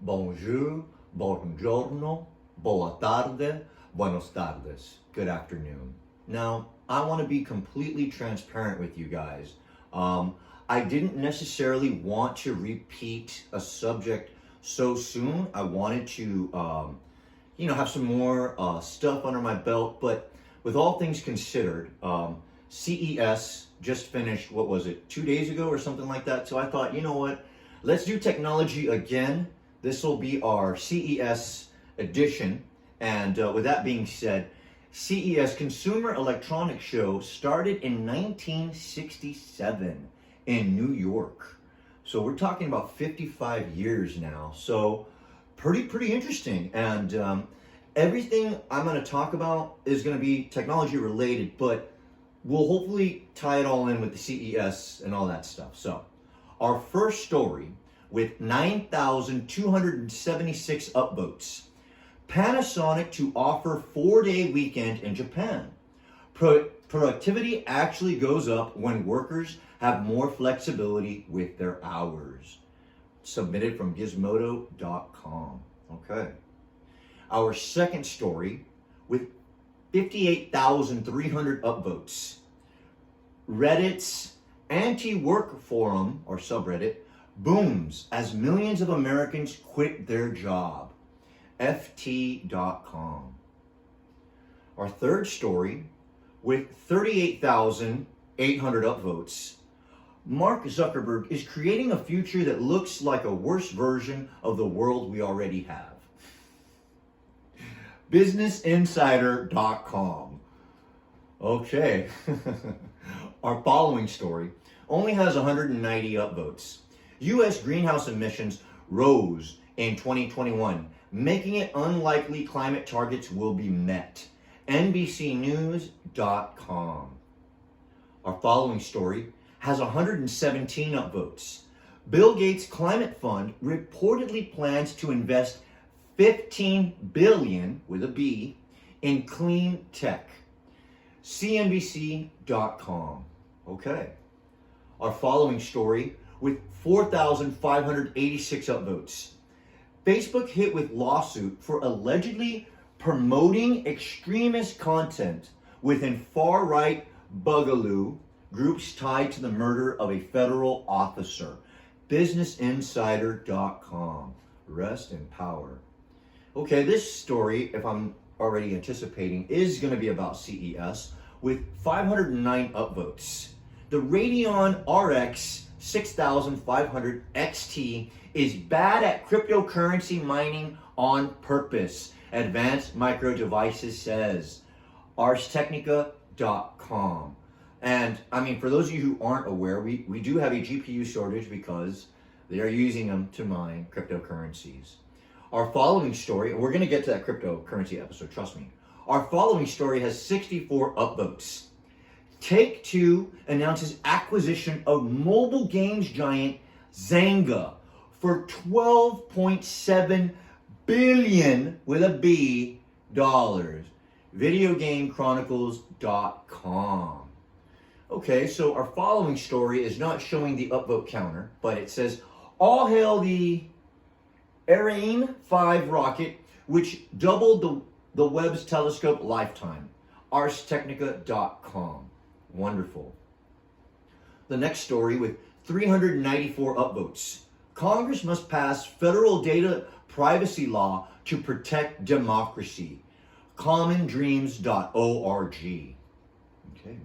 bonjour, buongiorno, boa tarde, buenos tardes, good afternoon. Now, I want to be completely transparent with you guys. I didn't necessarily want to repeat a subject so soon. I wanted to, have some more stuff under my belt, but with all things considered, CES just finished, 2 days ago or something like that. So I thought, you know what, let's do technology again. This will be our CES edition. And with that being said, CES, Consumer Electronics Show, started in 1967 in New York. So we're talking about 55 years now. So pretty interesting. And everything I'm going to talk about is going to be technology related, but we'll hopefully tie it all in with the CES and all that stuff. So our first story, with 9,276 upvotes, Panasonic to offer 4-day weekend in Japan. Productivity actually goes up when workers have more flexibility with their hours. Submitted from gizmodo.com. Okay. Our second story, with 58,300 upvotes, Reddit's anti-work forum, or subreddit, booms as millions of Americans quit their job. FT.com. Our third story, with 38,800 upvotes, Mark Zuckerberg is creating a future that looks like a worse version of the world we already have. BusinessInsider.com. Okay. Our following story only has 190 upvotes. U.S. greenhouse emissions rose in 2021, making it unlikely climate targets will be met. NBCNews.com. Our following story has 117 upvotes. Bill Gates' climate fund reportedly plans to invest $15 billion, with a B, in clean tech. CNBC.com. Okay. Our following story, with 4,586 upvotes. Facebook hit with lawsuit for allegedly promoting extremist content within far-right bugaloo groups tied to the murder of a federal officer. BusinessInsider.com. Rest in power. Okay, this story, if I'm already anticipating, is going to be about CES with 509 upvotes. The Radeon RX 6500 XT is bad at cryptocurrency mining on purpose, Advanced Micro Devices says. ArsTechnica.com. And I mean, for those of you who aren't aware, we do have a GPU shortage because they are using them to mine cryptocurrencies. Our following story, and we're going to get to that cryptocurrency episode, trust me. Our following story has 64 upvotes. Take-Two announces acquisition of mobile games giant Zynga for $12.7 billion, with a B, dollars. VideoGameChronicles.com. Okay, so our following story is not showing the upvote counter, but it says, all hail the Ariane 5 rocket, which doubled the Webb's telescope lifetime. ArsTechnica.com. Wonderful. The next story, with 394 upvotes. Congress must pass federal data privacy law to protect democracy. CommonDreams.org. Okay,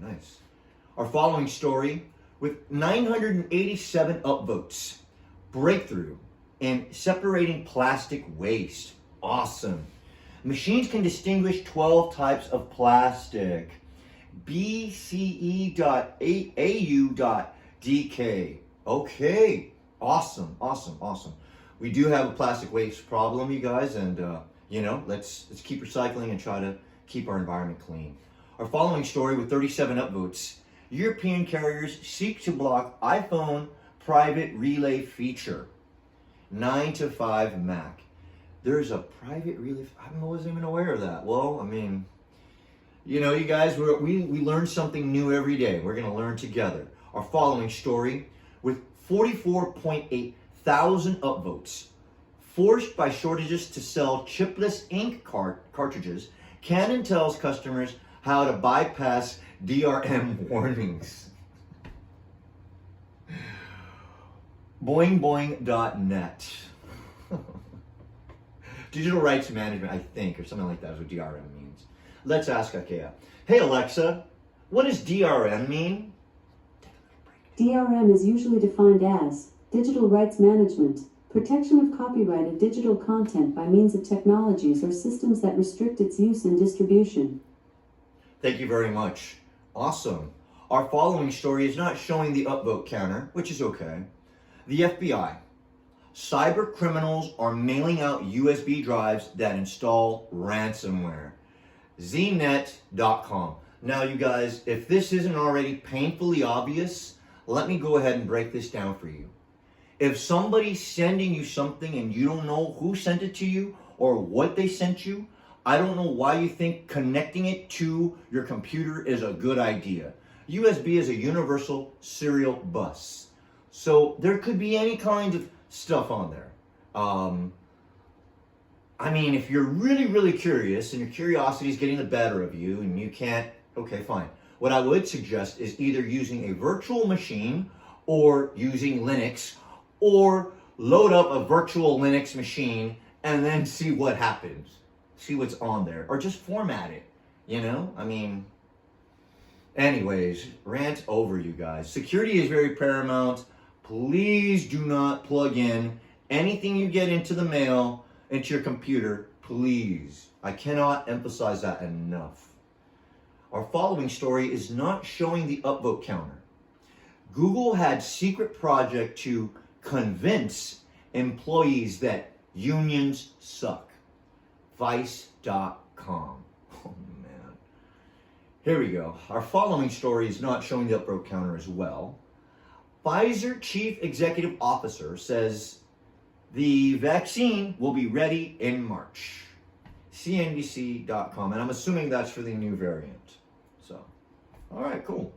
nice. Our following story, with 987 upvotes. Breakthrough in separating plastic waste. Awesome. Machines can distinguish 12 types of plastic. BCE.au.dk. Okay, awesome. We do have a plastic waste problem, you guys, and let's keep recycling and try to keep our environment clean. Our following story, with 37 upvotes. European carriers seek to block iPhone private relay feature. 9to5 Mac. There's a private relay. I wasn't even aware of that. Well, I mean, you guys, we learn something new every day. We're going to learn together. Our following story, with 44.8 thousand upvotes. Forced by shortages to sell chipless ink cartridges, Canon tells customers how to bypass DRM warnings. Boingboing.net. Digital rights management, I think, or something like that is what DRM means. Let's ask IKEA. Hey Alexa, what does DRM mean? DRM is usually defined as digital rights management, protection of copyrighted digital content by means of technologies or systems that restrict its use and distribution. Thank you very much. Awesome. Our following story is not showing the upvote counter, which is okay. The FBI. Cyber criminals are mailing out USB drives that install ransomware. Znet.com. Now, you guys, if this isn't already painfully obvious, let me go ahead and break this down for you. If somebody's sending you something and you don't know who sent it to you or what they sent you, I don't know why you think connecting it to your computer is a good idea. USB is a universal serial bus. So there could be any kind of stuff on there. I mean, if you're really, really curious and your curiosity is getting the better of you and you can't, okay, fine. What I would suggest is either using a virtual machine or using Linux, or load up a virtual Linux machine and then see what happens. See what's on there. Or just format it, you know? I mean, anyways, rant over, you guys. Security is very paramount. Please do not plug in anything you get into the mail into your computer, please. I cannot emphasize that enough. Our following story is not showing the upvote counter. Google had secret project to convince employees that unions suck. Vice.com. Oh man. Here we go. Our following story is not showing the upvote counter as well. Pfizer chief executive officer says the vaccine will be ready in March. CNBC.com. And I'm assuming that's for the new variant. So, all right, cool.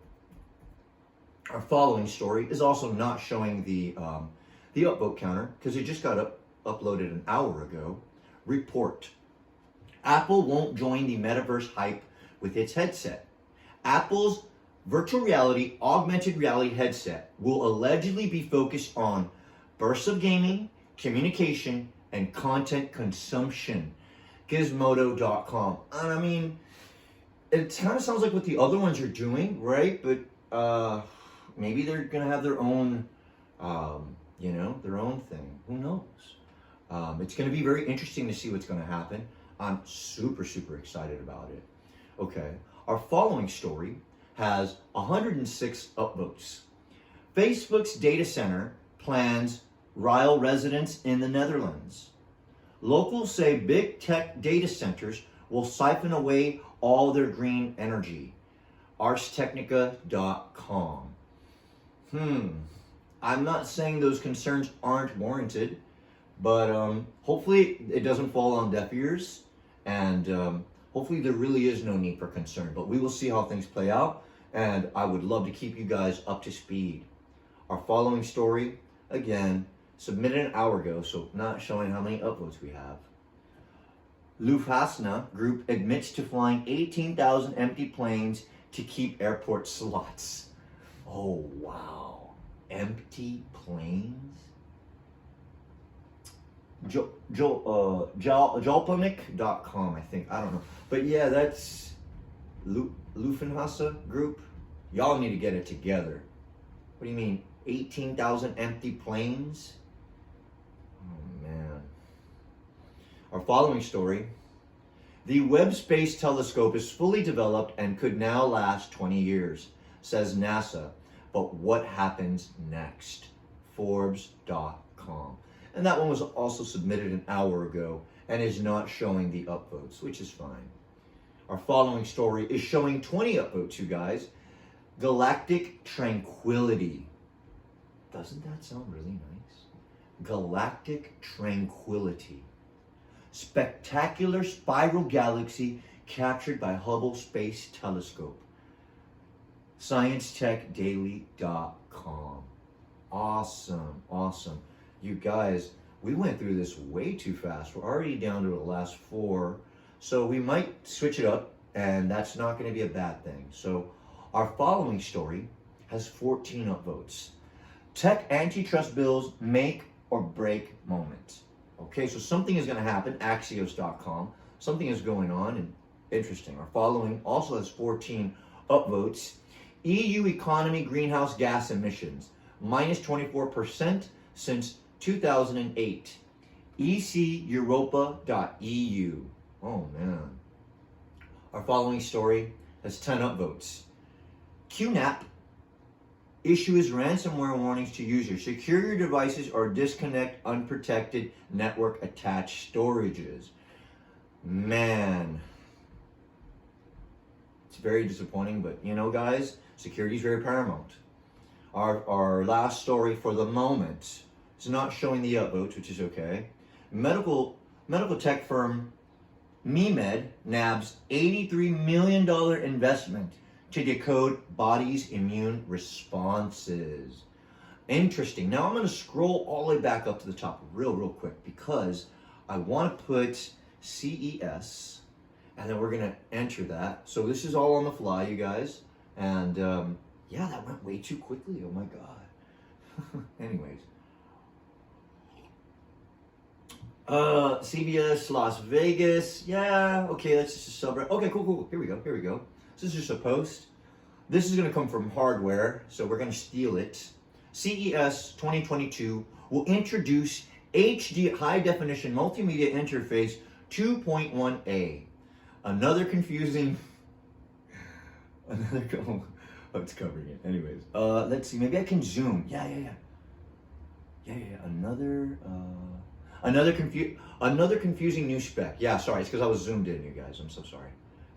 Our following story is also not showing the upvote counter because it just got uploaded an hour ago. Report. Apple won't join the metaverse hype with its headset. Apple's virtual reality, augmented reality headset will allegedly be focused on bursts of gaming, communication, and content consumption. Gizmodo.com. And I mean, it kind of sounds like what the other ones are doing, right? But maybe they're going to have their own, their own thing. Who knows? It's going to be very interesting to see what's going to happen. I'm super, super excited about it. Okay, our following story has 106 upvotes. Facebook's data center plans Ryle residents in the Netherlands. Locals say big tech data centers will siphon away all their green energy. Arstechnica.com. I'm not saying those concerns aren't warranted, but hopefully it doesn't fall on deaf ears, and hopefully there really is no need for concern. But we will see how things play out, and I would love to keep you guys up to speed. Our following story, again, submitted an hour ago, so not showing how many upvotes we have. Lufthansa Group admits to flying 18,000 empty planes to keep airport slots. Oh, wow. Empty planes? Jalponic.com, I think. I don't know. But yeah, that's Lufthansa Group. Y'all need to get it together. What do you mean? 18,000 empty planes? Oh, man. Our following story. The Webb Space Telescope is fully developed and could now last 20 years, says NASA. But what happens next? Forbes.com. And that one was also submitted an hour ago and is not showing the upvotes, which is fine. Our following story is showing 20 upvotes, you guys. Galactic Tranquility. Doesn't that sound really nice? Galactic Tranquility. Spectacular spiral galaxy captured by Hubble Space Telescope. ScienceTechDaily.com. Awesome, awesome. You guys, we went through this way too fast. We're already down to the last 4. So we might switch it up, and that's not going to be a bad thing. So our following story has 14 upvotes. Tech antitrust bills make or break moment. Okay, so something is going to happen, Axios.com. Something is going on, and interesting. Our following also has 14 upvotes. EU economy greenhouse gas emissions, minus 24% since 2008. eceuropa.eu. Oh man. Our following story has 10 upvotes. QNAP issues ransomware warnings to users. Secure your devices or disconnect unprotected network attached storages. Man, it's very disappointing, but you know, guys, security is very paramount. Our last story for the moment is not showing the upvotes, which is okay. Medical tech firm MeMed nabs $83 million investment to decode body's immune responses. Interesting. Now I'm going to scroll all the way back up to the top real quick because I want to put CES, and then we're going to enter that. So this is all on the fly, you guys. And yeah, that went way too quickly. Oh my God. Anyways. CBS Las Vegas. Yeah, okay, that's just a subreddit. Okay, cool. Here we go. This is just a post. This is going to come from hardware, so we're going to steal it. CES 2022 will introduce HD high definition multimedia interface 2.1a. Another confusing. Oh, it's covering it. Anyways, let's see. Maybe I can zoom. Yeah. Another confusing new spec. Yeah, sorry, it's because I was zoomed in, you guys. I'm so sorry.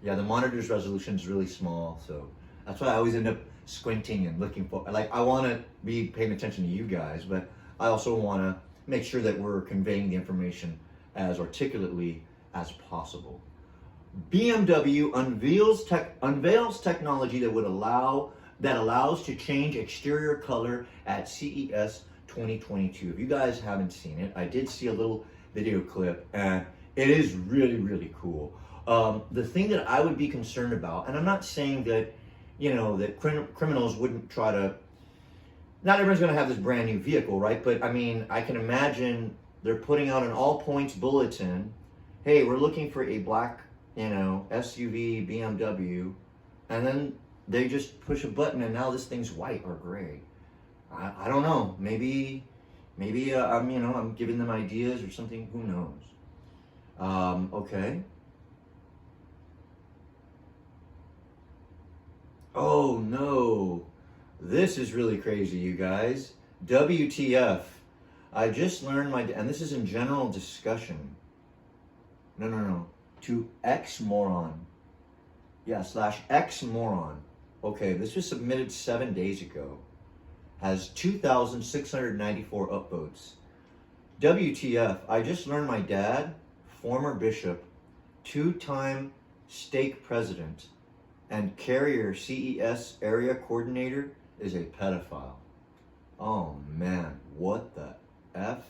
Yeah, the monitor's resolution is really small, so that's why I always end up squinting and looking for. Like, I want to be paying attention to you guys, but I also want to make sure that we're conveying the information as articulately as possible. BMW unveils technology that allows to change exterior color at CES 2022. If you guys haven't seen it, I did see a little video clip, and it is really cool. The thing that I would be concerned about, and I'm not saying that, you know, that criminals wouldn't try to. Not everyone's going to have this brand new vehicle, right? But I mean, I can imagine they're putting out an all points bulletin. Hey, we're looking for a black, SUV BMW, and then they just push a button and now this thing's white or gray. I don't know. Maybe I'm giving them ideas or something. Who knows? Okay. Oh no, this is really crazy, you guys. WTF? I just learned and this is in general discussion. No. To X moron. Yeah, /X moron. Okay, this was submitted 7 days ago. Has 2,694 upvotes. WTF, I just learned my dad, former bishop, 2-time stake president, and Carrier CES area coordinator is a pedophile. Oh man, what the F?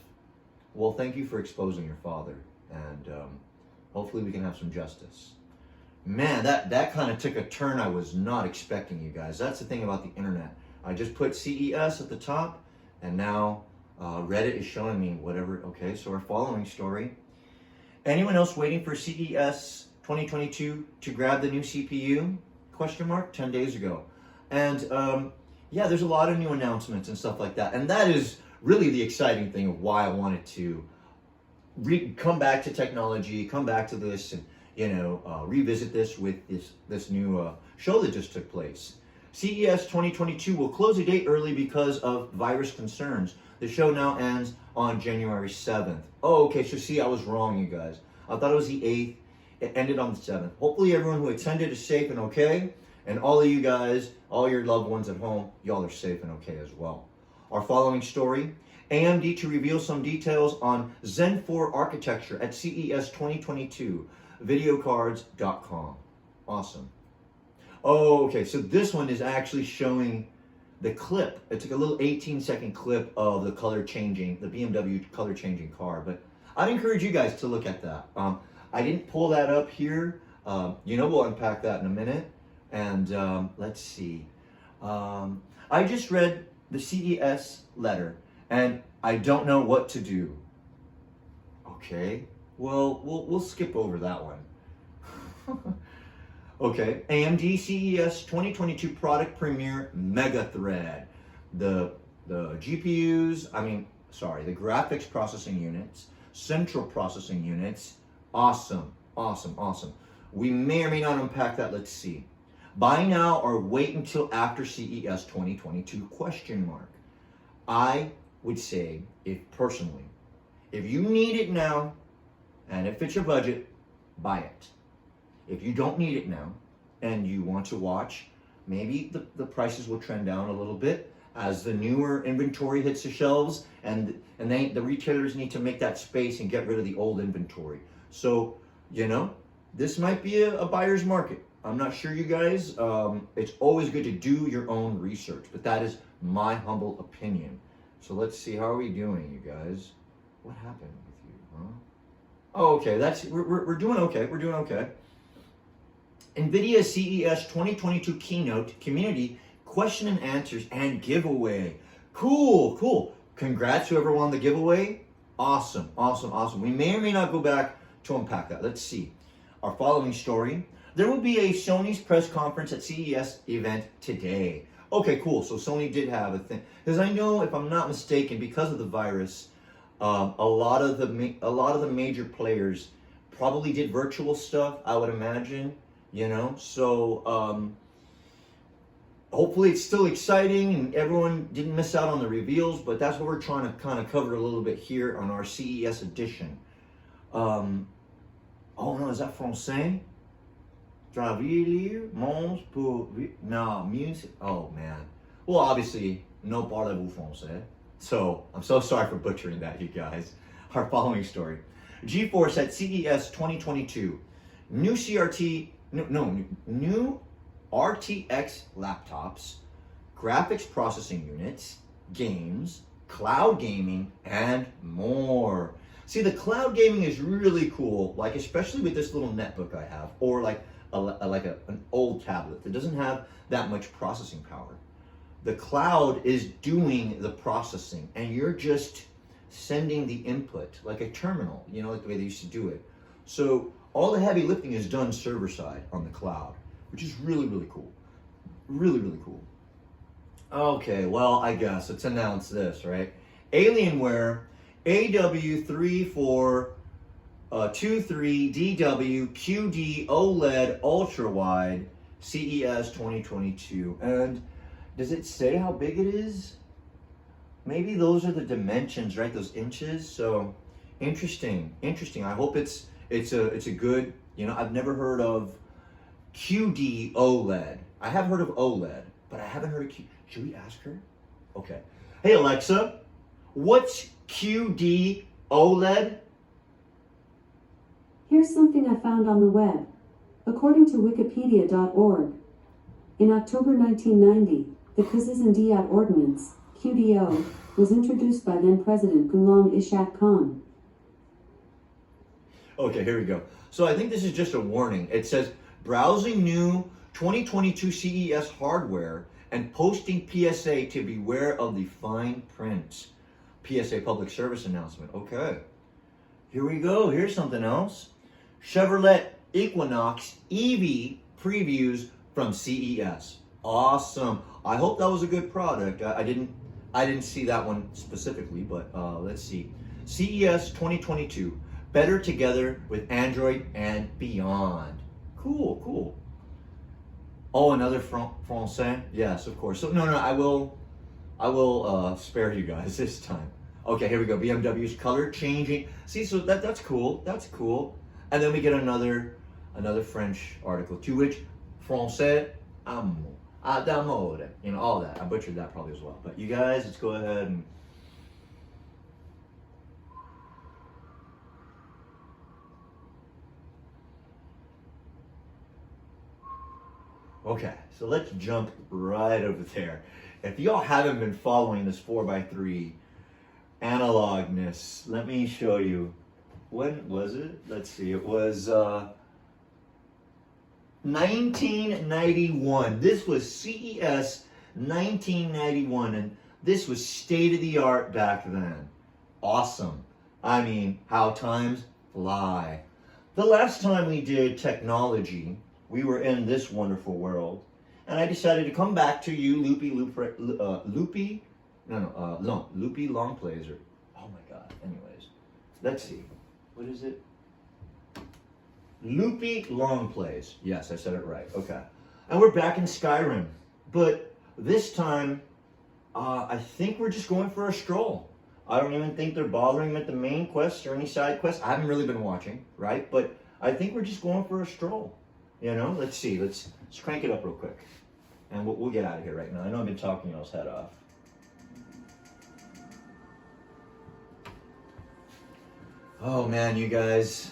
Well, thank you for exposing your father, and hopefully we can have some justice. Man, that kind of took a turn I was not expecting, you guys. That's the thing about the internet. I just put CES at the top, and now Reddit is showing me whatever. Okay, so our following story. Anyone else waiting for CES 2022 to grab the new CPU? 10 days ago. And yeah, there's a lot of new announcements and stuff like that. And that is really the exciting thing of why I wanted to come back to technology, come back to this, and revisit this with this new show that just took place. CES 2022 will close a date early because of virus concerns. The show now ends on January 7th. Oh, okay, so see, I was wrong, you guys. I thought it was the 8th. It ended on the 7th. Hopefully everyone who attended is safe and okay. And all of you guys, all your loved ones at home, y'all are safe and okay as well. Our following story, AMD to reveal some details on Zen 4 architecture at CES 2022, videocards.com. Awesome. Oh, okay, so this one is actually showing the clip. It's like a little 18-second clip of the BMW color changing car. But I'd encourage you guys to look at that. I didn't pull that up here. We'll unpack that in a minute. And let's see. I just read the CES letter, and I don't know what to do. Okay, well, we'll skip over that one. Okay, AMD CES 2022 product premiere mega thread. The GPUs, the graphics processing units, central processing units, awesome. We may or may not unpack that, let's see. Buy now or wait until after CES 2022, ? I would say, if you need it now and it fits your budget, buy it. If you don't need it now and you want to watch, maybe the prices will trend down a little bit as the newer inventory hits the shelves, and the retailers need to make that space and get rid of the old inventory. So, this might be a buyer's market. I'm not sure, you guys. It's always good to do your own research, but that is my humble opinion. So let's see, how are we doing, you guys? What happened with you, huh? Oh, okay, we're doing okay. We're doing okay. NVIDIA CES 2022 keynote, community, question and answers, and giveaway. Cool. Congrats to whoever won the giveaway. Awesome. We may or may not go back to unpack that. Let's see. Our following story. There will be a Sony's press conference at CES event today. Okay, cool. So Sony did have a thing. Because I know, if I'm not mistaken, because of the virus, a lot of the major players probably did virtual stuff, I would imagine. So hopefully it's still exciting and everyone didn't miss out on the reveals, but that's what we're trying to kind of cover a little bit here on our CES edition. Oh no, is that français? Travailler, mange pour... No, music. Oh man. Well, obviously, no parlez-vous français. So, I'm so sorry for butchering that, you guys. Our following story. GeForce at CES 2022. New RTX laptops, graphics processing units, games, cloud gaming, and more. See, the cloud gaming is really cool, like especially with this little netbook I have, or like an old tablet that doesn't have that much processing power. The cloud is doing the processing, and you're just sending the input like a terminal, like the way they used to do it. So all the heavy lifting is done server side on the cloud, which is really cool. Really cool. Okay, well, I guess let's announce this, right? Alienware AW3423DW QD OLED ultra wide CES 2022. And does it say how big it is? Maybe those are the dimensions, right? Those inches. So interesting. I hope it's a good, I've never heard of QD OLED. I have heard of OLED, but I haven't heard of Q. Should we ask her? Okay. Hey Alexa, what's QD OLED? Here's something I found on the web. According to wikipedia.org, in October 1990, the Kazizandiyat Ordinance, QDO, was introduced by then President Ghulam Ishaq Khan. Okay, here we go. So I think this is just a warning. It says, browsing new 2022 CES hardware and posting PSA to beware of the fine print. PSA public service announcement. Okay. Here we go. Here's something else. Chevrolet Equinox EV previews from CES. Awesome. I hope that was a good product. I didn't see that one specifically, but let's see. CES 2022. Better together with Android and beyond. Cool. Oh, another français? Yes, of course. So no, I will spare you guys this time. Okay, here we go. BMW's color changing. See, so that's cool. And then we get another French article, to which français amour, d'amore, all that. I butchered that probably as well. But you guys, let's go ahead and. Okay, so let's jump right over there. If y'all haven't been following this 4x3 analogness, let me show you. When was it? Let's see. It was 1991. This was CES 1991, and this was state of the art back then. Awesome. I mean, how times fly. The last time we did technology, we were in this wonderful world, and I decided to come back to you, loopy long plays. Oh my God. Anyways, let's see. What is it? Loopy long plays. Yes, I said it right. Okay. And we're back in Skyrim, but this time, I think we're just going for a stroll. I don't even think they're bothering with the main quests or any side quests. I haven't really been watching, right? But I think we're just going for a stroll. You know, let's see. Let's crank it up real quick. And we'll get out of here right now. I know I've been talking y'all's head off. Oh man, you guys.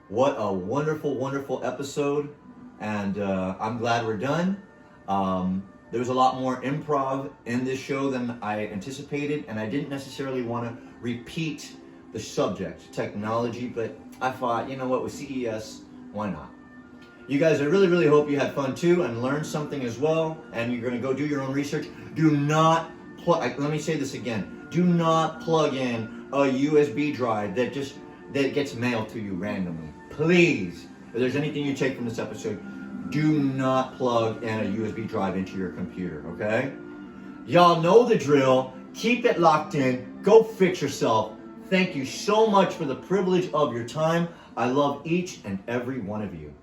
What a wonderful, wonderful episode. And I'm glad we're done. There was a lot more improv in this show than I anticipated, and I didn't necessarily want to repeat the subject, technology, but I thought, you know what, with CES, why not? You guys, I really, really hope you had fun too and learned something as well, and you're going to go do your own research. Do not plug, let me say this again, do not plug in a USB drive that gets mailed to you randomly. Please, if there's anything you take from this episode, do not plug in a USB drive into your computer, okay? Y'all know the drill. Keep it locked in. Go fix yourself. Thank you so much for the privilege of your time. I love each and every one of you.